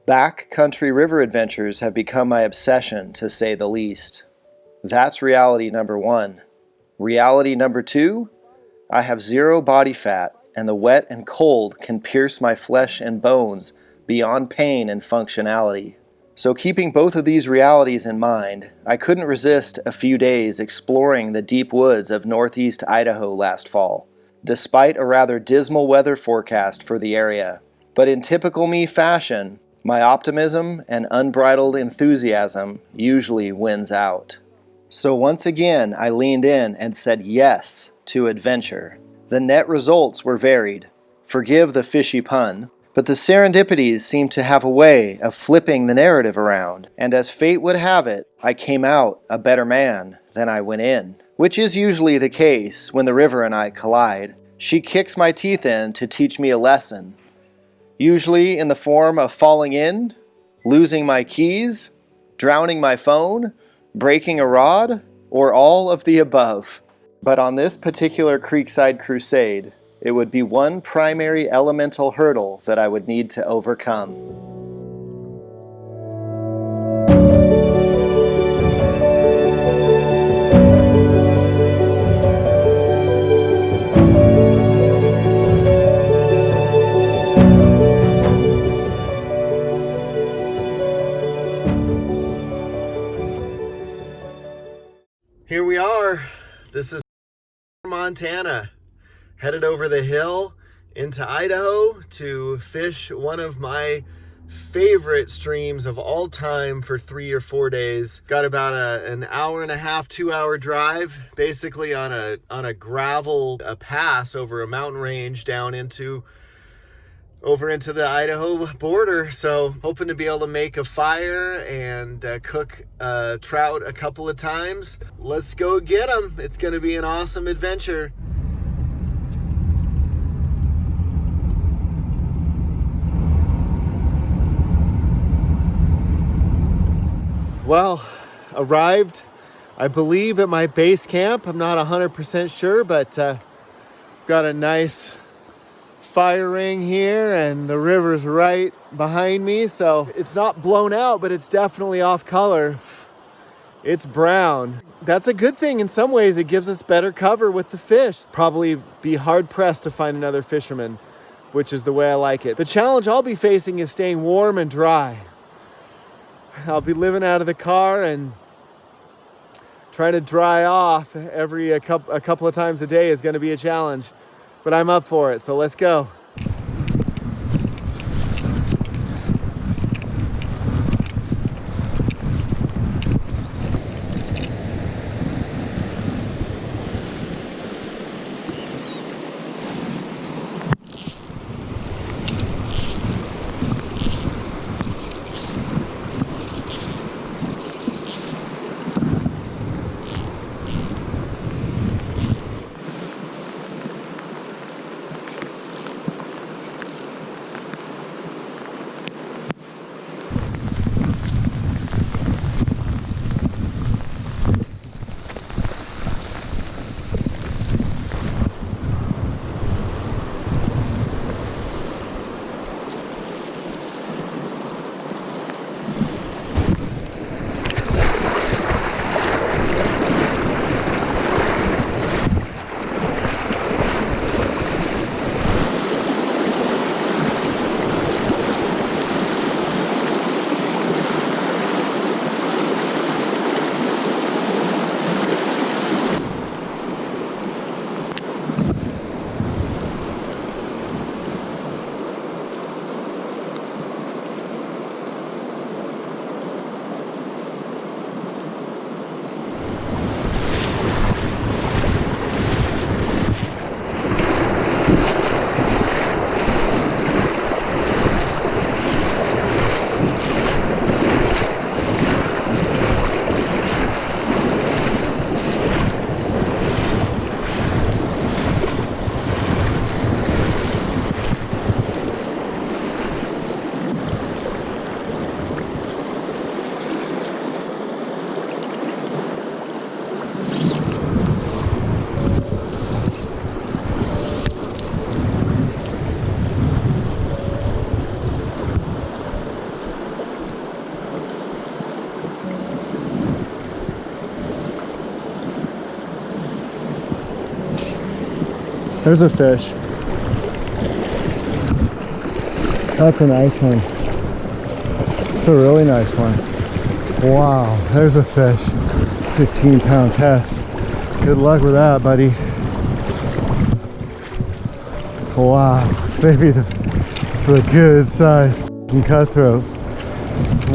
Backcountry river adventures have become my obsession, to say the least. That's reality number one. Reality number two? I have zero body fat, and the wet and cold can pierce my flesh and bones beyond pain and functionality. So keeping both of these realities in mind, I couldn't resist a few days exploring the deep woods of northeast Idaho last fall, despite a rather dismal weather forecast for the area. But in typical me fashion, my optimism and unbridled enthusiasm usually wins out. So once again, I leaned in and said yes to adventure. The net results were varied. Forgive the fishy pun. But the serendipities seemed to have a way of flipping the narrative around, and as fate would have it, I came out a better man than I went in, which is usually the case when the river and I collide. She kicks my teeth in to teach me a lesson, usually in the form of falling in, losing my keys, drowning my phone, breaking a rod, or all of the above. But on this particular creekside crusade, it would be one primary elemental hurdle that I would need to overcome. Here we are. This is Montana. Headed over the hill into Idaho to fish one of my favorite streams of all time for 3 or 4 days. Got about an hour and a half, 2-hour drive, basically on a gravel pass over a mountain range down over into the Idaho border. So hoping to be able to make a fire and cook trout a couple of times. Let's go get them. It's going to be an awesome adventure. Well, arrived, I believe, at my base camp. I'm not 100% sure, but got a nice fire ring here, and the river's right behind me, so it's not blown out, but it's definitely off color. It's brown. That's a good thing in some ways. It gives us better cover with the fish. Probably be hard-pressed to find another fisherman, which is the way I like it. The challenge I'll be facing is staying warm and dry. I'll be living out of the car and trying to dry off a couple of times a day is going to be a challenge, but I'm up for it, so let's go. There's a fish. That's a nice one. It's a really nice one. Wow, there's a fish. 15-pound test. Good luck with that, buddy. Wow, it's maybe it's a good size cutthroat.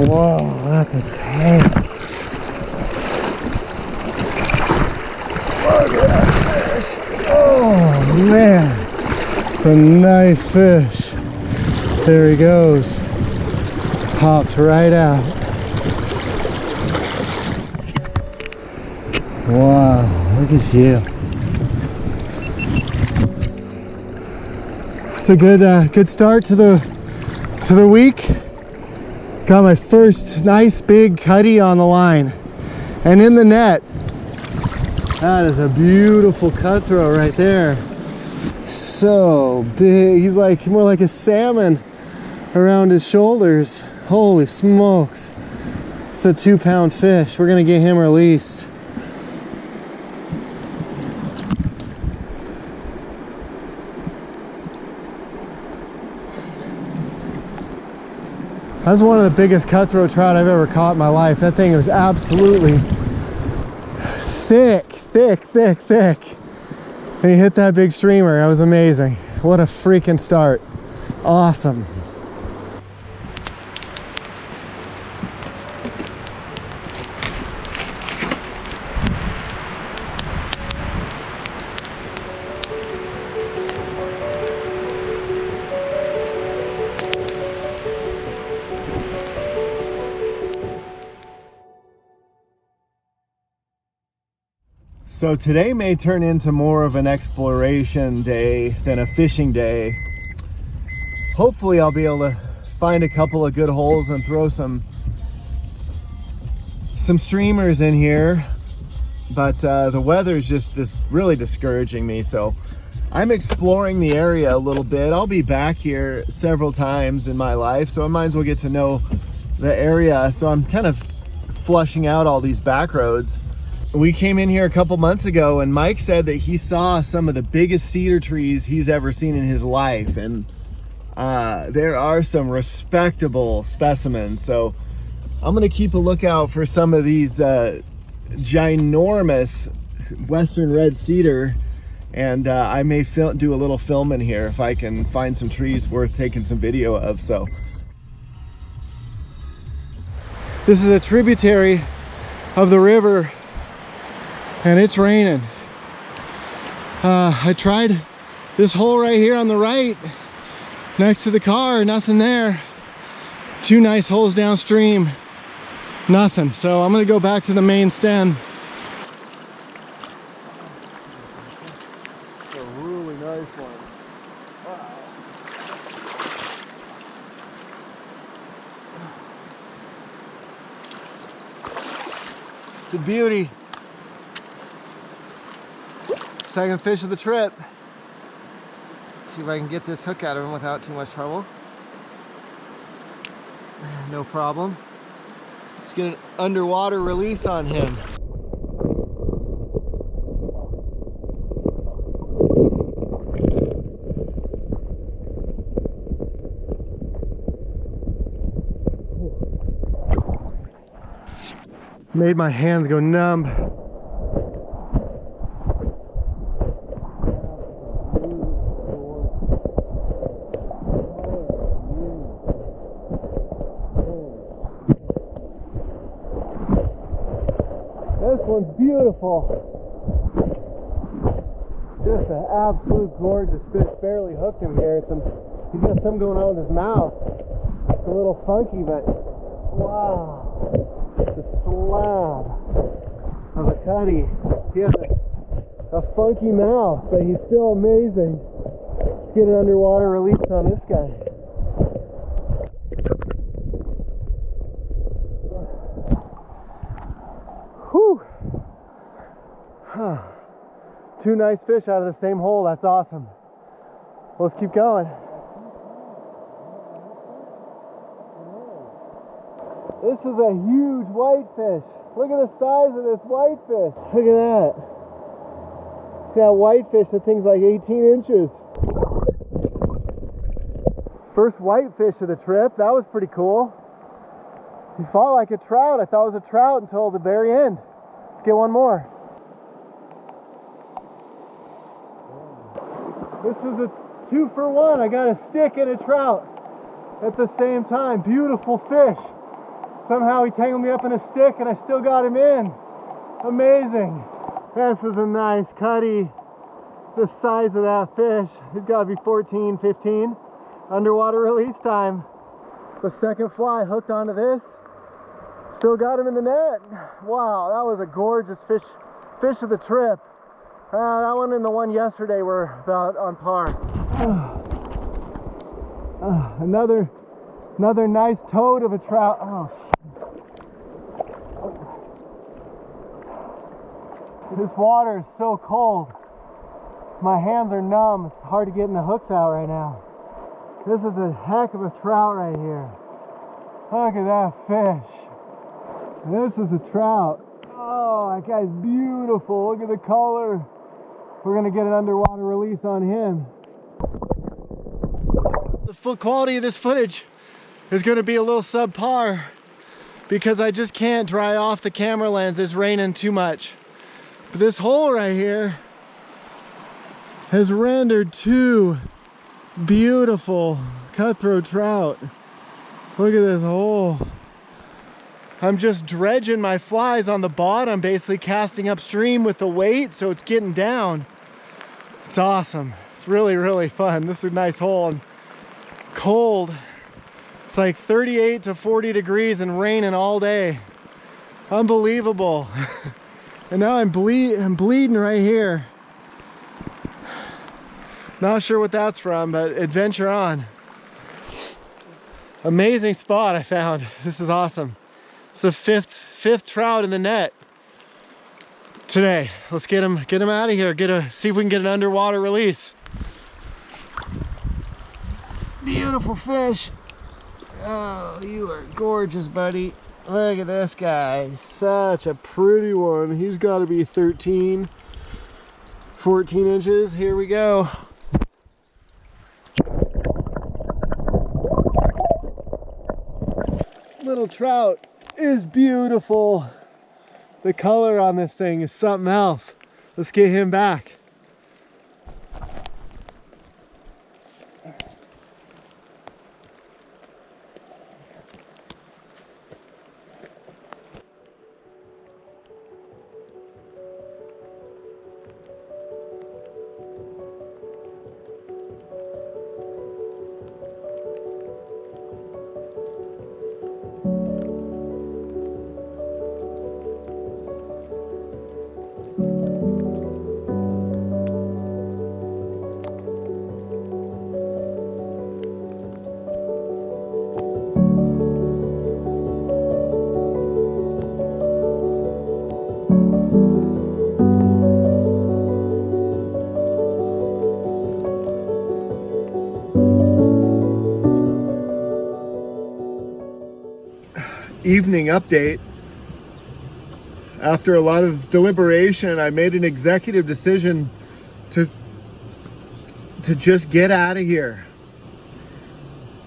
Whoa, that's a tank. Look at that fish. Oh man, it's a nice fish. There he goes. Pops right out. Wow, look at you. It's a good start to the week. Got my first nice big cutty on the line and in the net. That is a beautiful cutthroat right there. So big. He's like more like a salmon around his shoulders. Holy smokes. It's a 2-pound fish. We're gonna get him released. That's one of the biggest cutthroat trout I've ever caught in my life. That thing was absolutely thick. And he hit that big streamer. That was amazing. What a freaking start. Awesome. So today may turn into more of an exploration day than a fishing day. Hopefully I'll be able to find a couple of good holes and throw some streamers in here. But the weather is just really discouraging me. So I'm exploring the area a little bit. I'll be back here several times in my life, so I might as well get to know the area. So I'm kind of flushing out all these back roads. We came in here a couple months ago and Mike said that he saw some of the biggest cedar trees he's ever seen in his life. And there are some respectable specimens. So I'm gonna keep a lookout for some of these ginormous western red cedar. And I may do a little filming here if I can find some trees worth taking some video of. So this is a tributary of the river. And it's raining. I tried this hole right here on the right next to the car, nothing there. 2 nice holes downstream, nothing. So I'm gonna go back to the main stem. It's a really nice one. Wow. It's a beauty. Second fish of the trip. See if I can get this hook out of him without too much trouble. No problem. Let's get an underwater release on him. Made my hands go numb. This one's beautiful. Just an absolute gorgeous fish. Barely hooked him here. He's got something going on with his mouth. It's a little funky, but wow. It's a slab of a cutty. He has a funky mouth, but he's still amazing. Let's get an underwater release on this guy. Whew. Huh. 2 nice fish out of the same hole. That's awesome. Let's keep going. This is a huge whitefish. Look at the size of this whitefish. Look at that. That whitefish, that thing's like 18 inches. First whitefish of the trip, that was pretty cool. He fought like a trout. I thought it was a trout until the very end. Let's get one more. This is a 2-for-1. I got a stick and a trout at the same time. Beautiful fish. Somehow he tangled me up in a stick and I still got him in. Amazing. This is a nice cutty. The size of that fish, he's got to be 14, 15. Underwater release time. The second fly hooked onto this. Still got him in the net. Wow, that was a gorgeous fish of the trip. That one and the one yesterday were about on par. Another nice toad of a trout. Oh, this water is so cold. My hands are numb. It's hard to get the hooks out right now. This is a heck of a trout right here. Look at that fish. This is a trout. Oh, that guy's beautiful. Look at the color. We're gonna get an underwater release on him. The full quality of this footage is gonna be a little subpar because I just can't dry off the camera lens. It's raining too much. But this hole right here has rendered 2 beautiful cutthroat trout. Look at this hole. I'm just dredging my flies on the bottom, basically casting upstream with the weight so it's getting down. It's awesome. It's really, really fun. This is a nice hole and cold. It's like 38 to 40 degrees and raining all day. Unbelievable. And now I'm bleeding right here. Not sure what that's from, but adventure on. Amazing spot I found. This is awesome. It's the fifth trout in the net today. Let's get him out of here. See if we can get an underwater release. Beautiful fish. Oh, you are gorgeous, buddy. Look at this guy. Such a pretty one. He's got to be 13, 14 inches. Here we go. Little trout is beautiful. The color on this thing is something else. Let's get him back. Evening update. After a lot of deliberation, I made an executive decision to just get out of here.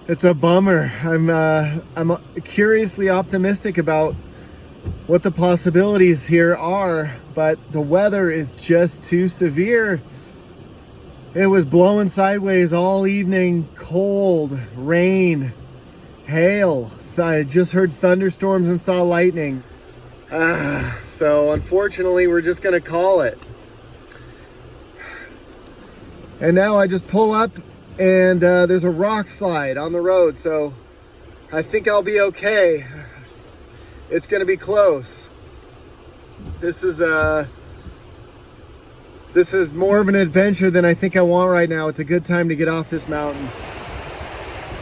It's a bummer. I'm curiously optimistic about what the possibilities here are, but the weather is just too severe. It was blowing sideways all evening, cold, rain, hail. I just heard thunderstorms and saw lightning. So unfortunately, we're just gonna call it. And now I just pull up and there's a rock slide on the road, so I think I'll be okay. It's gonna be close. This is more of an adventure than I think I want right now. It's a good time to get off this mountain.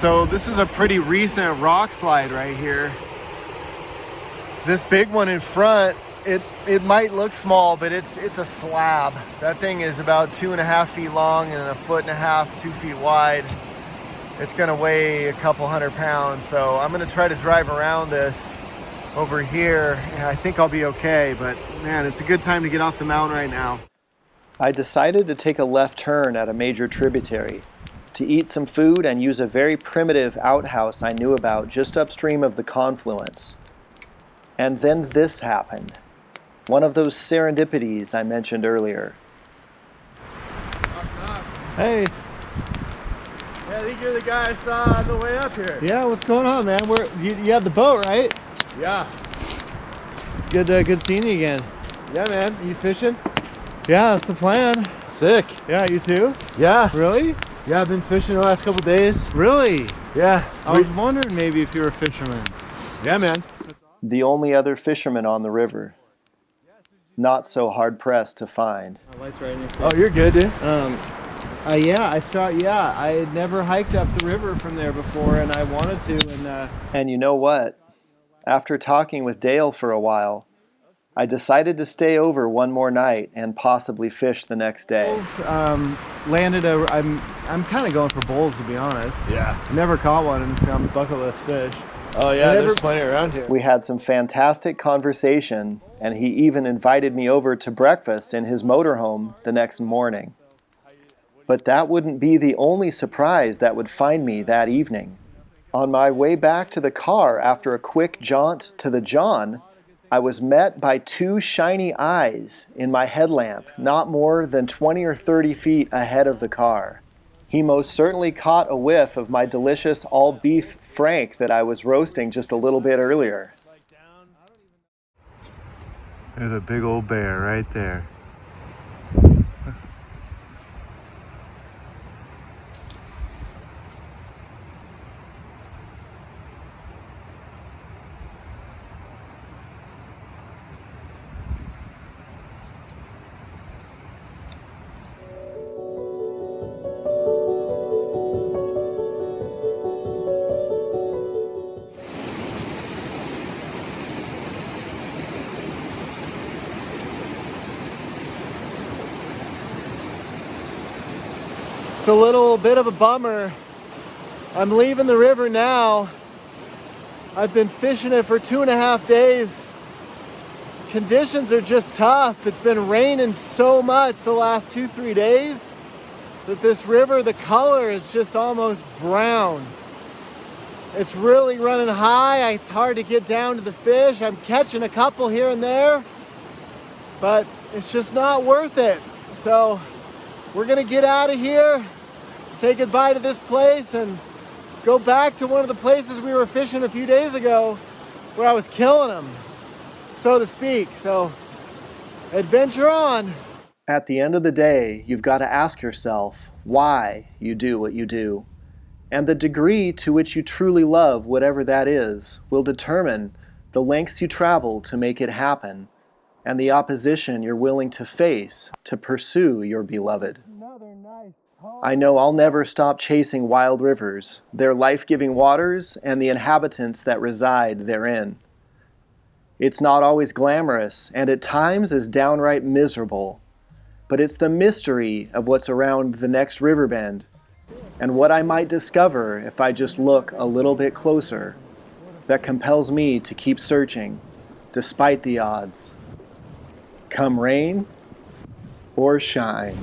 So this is a pretty recent rock slide right here. This big one in front, it might look small, but it's a slab. That thing is about 2.5 feet long and 1.5 feet, 2 feet wide. It's gonna weigh a couple 100 pounds. So I'm gonna try to drive around this over here. And I think I'll be okay, but man, it's a good time to get off the mountain right now. I decided to take a left turn at a major tributary to eat some food and use a very primitive outhouse I knew about just upstream of the confluence. And then this happened. One of those serendipities I mentioned earlier. Hey. Yeah, I think you're the guy I saw on the way up here. Yeah, what's going on, man? You have the boat, right? Yeah. Good seeing you again. Yeah, man. Are you fishing? Yeah, that's the plan. Sick. Yeah, you too? Yeah. Really? Yeah, I've been fishing the last couple days. Really? Yeah. I was wondering maybe if you were a fisherman. Yeah, man. The only other fisherman on the river. Not so hard-pressed to find. My light's right in your face. Oh, you're good, dude. Yeah, I had never hiked up the river from there before, and I wanted to, And you know what? After talking with Dale for a while, I decided to stay over one more night and possibly fish the next day. I'm kind of going for bowls, to be honest. Yeah. Never caught one, and it's on bucket list fish. Oh, yeah, there's plenty around here. We had some fantastic conversation, and he even invited me over to breakfast in his motorhome the next morning. But that wouldn't be the only surprise that would find me that evening. On my way back to the car after a quick jaunt to the John, I was met by two shiny eyes in my headlamp not more than 20 or 30 feet ahead of the car. He most certainly caught a whiff of my delicious all-beef frank that I was roasting just a little bit earlier. There's a big old bear right there. It's a little bit of a bummer. I'm leaving the river now. I've been fishing it for 2.5 days. Conditions are just tough. It's been raining so much the last 2-3 days that this river, the color is just almost brown. It's really running high. It's hard to get down to the fish. I'm catching a couple here and there, but it's just not worth it. So we're gonna get out of here, say goodbye to this place, and go back to one of the places we were fishing a few days ago where I was killing them, so to speak. So adventure on. At the end of the day, you've got to ask yourself why you do what you do. And the degree to which you truly love whatever that is will determine the lengths you travel to make it happen and the opposition you're willing to face to pursue your beloved. I know I'll never stop chasing wild rivers, their life-giving waters, and the inhabitants that reside therein. It's not always glamorous, and at times is downright miserable, but it's the mystery of what's around the next river bend and what I might discover if I just look a little bit closer that compels me to keep searching despite the odds, come rain or shine.